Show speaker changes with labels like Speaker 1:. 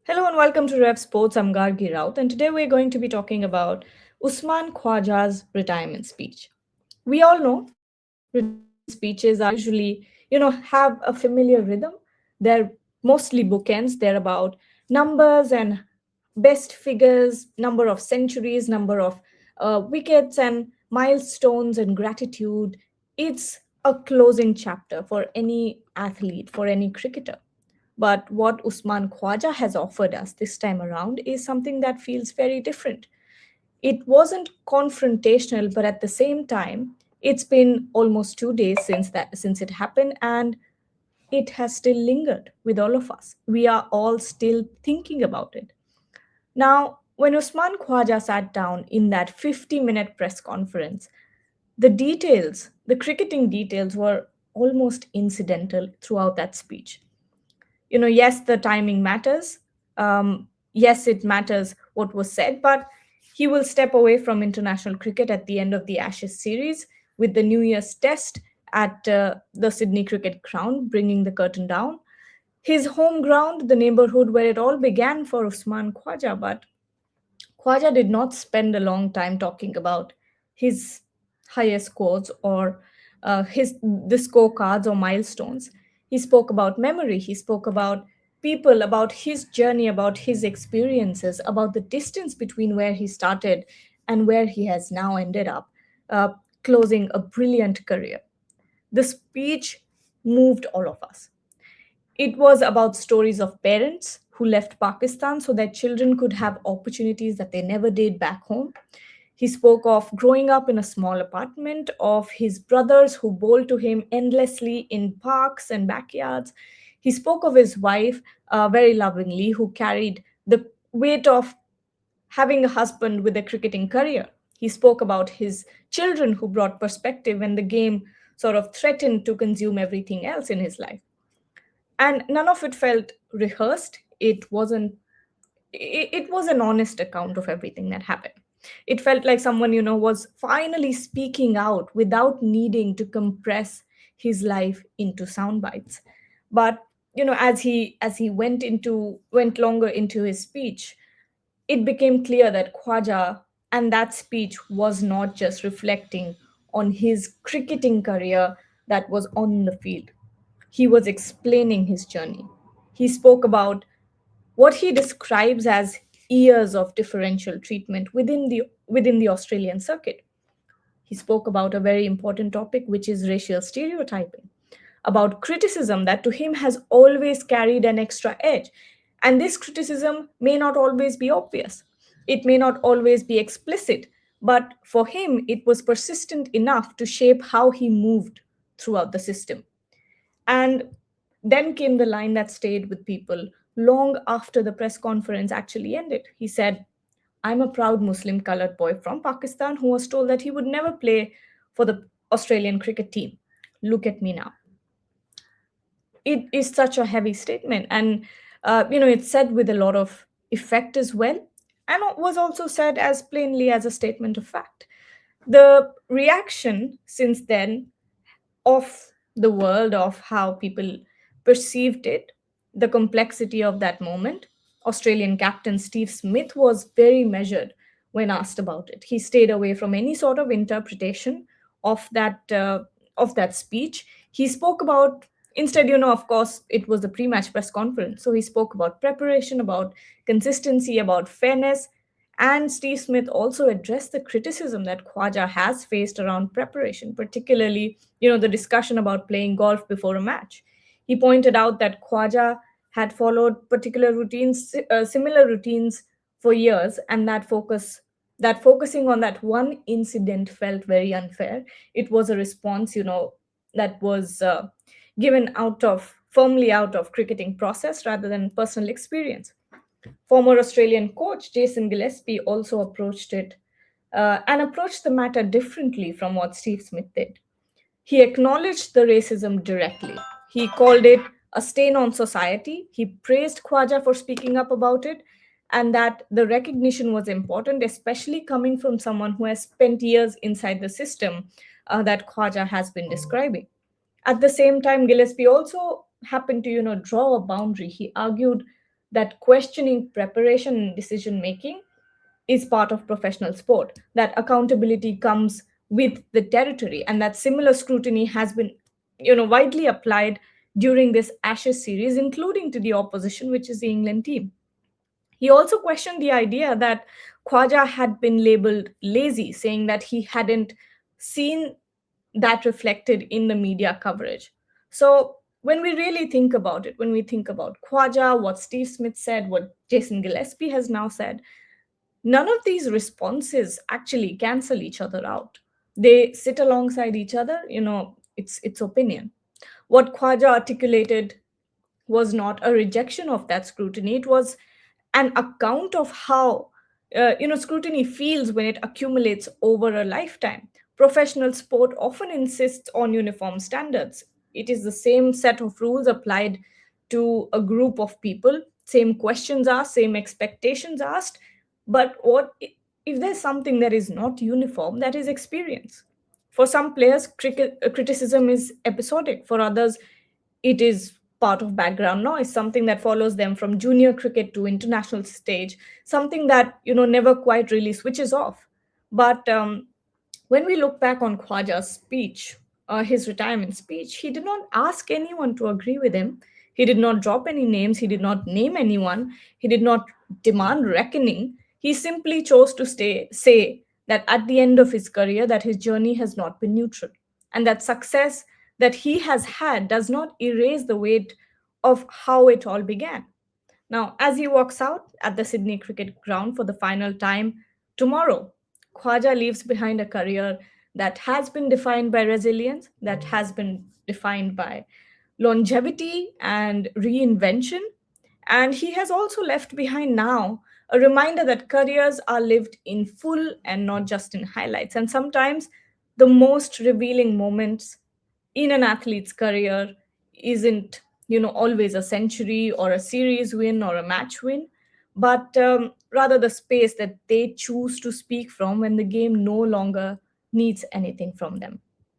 Speaker 1: Hello and welcome to Revsportz. I'm Gargi Raut, and today we're going to be talking about Usman Khwaja's retirement speech. We all know retirement speeches are usually, have a familiar rhythm. They're mostly bookends. They're about numbers and best figures, number of centuries, number of wickets and milestones and gratitude. It's a closing chapter for any athlete, for any cricketer. But what Usman Khwaja has offered us this time around is something that feels very different. It wasn't confrontational, but at the same time, it's been almost 2 days since it happened, and it has still lingered with all of us. We are all still thinking about it. Now, when Usman Khwaja sat down in that 50-minute press conference, the details, the cricketing details, were almost incidental throughout that speech. Yes, the timing matters. Yes, it matters what was said, but he will step away from international cricket at the end of the Ashes series with the New Year's Test at the Sydney Cricket Ground, bringing the curtain down. His home ground, the neighborhood where it all began for Usman Khwaja, but Khwaja did not spend a long time talking about his highest scores or the scorecards or milestones. He spoke about memory. He spoke about people, about his journey, about his experiences, about the distance between where he started and where he has now ended up, uh, closing a brilliant career. The speech moved all of us. It was about stories of parents who left Pakistan so that children could have opportunities that they never did back home. He spoke of growing up in a small apartment, of his brothers who bowled to him endlessly in parks and backyards. He spoke of his wife very lovingly, who carried the weight of having a husband with a cricketing career. He spoke about his children who brought perspective when the game sort of threatened to consume everything else in his life. And none of it felt rehearsed. It was an honest account of everything that happened. It felt like someone, was finally speaking out without needing to compress his life into sound bites. But as he went longer into his speech, it became clear that Khwaja and that speech was not just reflecting on his cricketing career that was on the field. He was explaining his journey. He spoke about what he describes as years of differential treatment within the Australian circuit. He spoke about a very important topic, which is racial stereotyping, about criticism that to him has always carried an extra edge. And this criticism may not always be obvious, it may not always be explicit, but for him, it was persistent enough to shape how he moved throughout the system. And then came the line that stayed with people long after the press conference actually ended. He said, I'm a proud Muslim colored boy from Pakistan who was told that he would never play for the Australian cricket team. Look at me now. It is such a heavy statement. And, it's said with a lot of effect as well. And it was also said as plainly as a statement of fact. The reaction since then of the world, of how people perceived it, the complexity of that moment. Australian captain Steve Smith was very measured when asked about it. He stayed away from any sort of interpretation of that speech. He spoke about instead, of course, it was the pre-match press conference. So he spoke about preparation, about consistency, about fairness, and Steve Smith also addressed the criticism that Khwaja has faced around preparation, particularly, the discussion about playing golf before a match. He pointed out that Khwaja had followed particular routines, similar routines for years, and that focusing on that one incident felt very unfair. It was a response, that was given firmly out of cricketing process rather than personal experience. Former Australian coach Jason Gillespie also approached the matter differently from what Steve Smith did. He acknowledged the racism directly. He called it a stain on society. He praised Khwaja for speaking up about it, and that the recognition was important, especially coming from someone who has spent years inside the system that Khwaja has been describing. At the same time, Gillespie also happened to, draw a boundary. He argued that questioning preparation and decision making is part of professional sport, that accountability comes with the territory, and that similar scrutiny has been widely applied during this Ashes series, including to the opposition, which is the England team. He also questioned the idea that Khwaja had been labeled lazy, saying that he hadn't seen that reflected in the media coverage. So, when we really think about it, when we think about Khwaja, what Steve Smith said, what Jason Gillespie has now said, none of these responses actually cancel each other out. They sit alongside each other, it's opinion. What Khwaja articulated was not a rejection of that scrutiny. It was an account of how scrutiny feels when it accumulates over a lifetime. Professional sport often insists on uniform standards. It is the same set of rules applied to a group of people, same questions asked, same expectations asked. But what if there's something that is not uniform? That is experience. For some players, criticism is episodic. For others, it is part of background noise, something that follows them from junior cricket to international stage, something that never quite really switches off. But when we look back on Khwaja's speech, his retirement speech, he did not ask anyone to agree with him. He did not drop any names. He did not name anyone. He did not demand reckoning. He simply chose to say that at the end of his career, that his journey has not been neutral, and that success that he has had does not erase the weight of how it all began. Now, as he walks out at the Sydney Cricket Ground for the final time tomorrow, Khwaja leaves behind a career that has been defined by resilience, that has been defined by longevity and reinvention. And he has also left behind now a reminder that careers are lived in full and not just in highlights. And sometimes the most revealing moments in an athlete's career isn't always a century or a series win or a match win, but rather the space that they choose to speak from when the game no longer needs anything from them.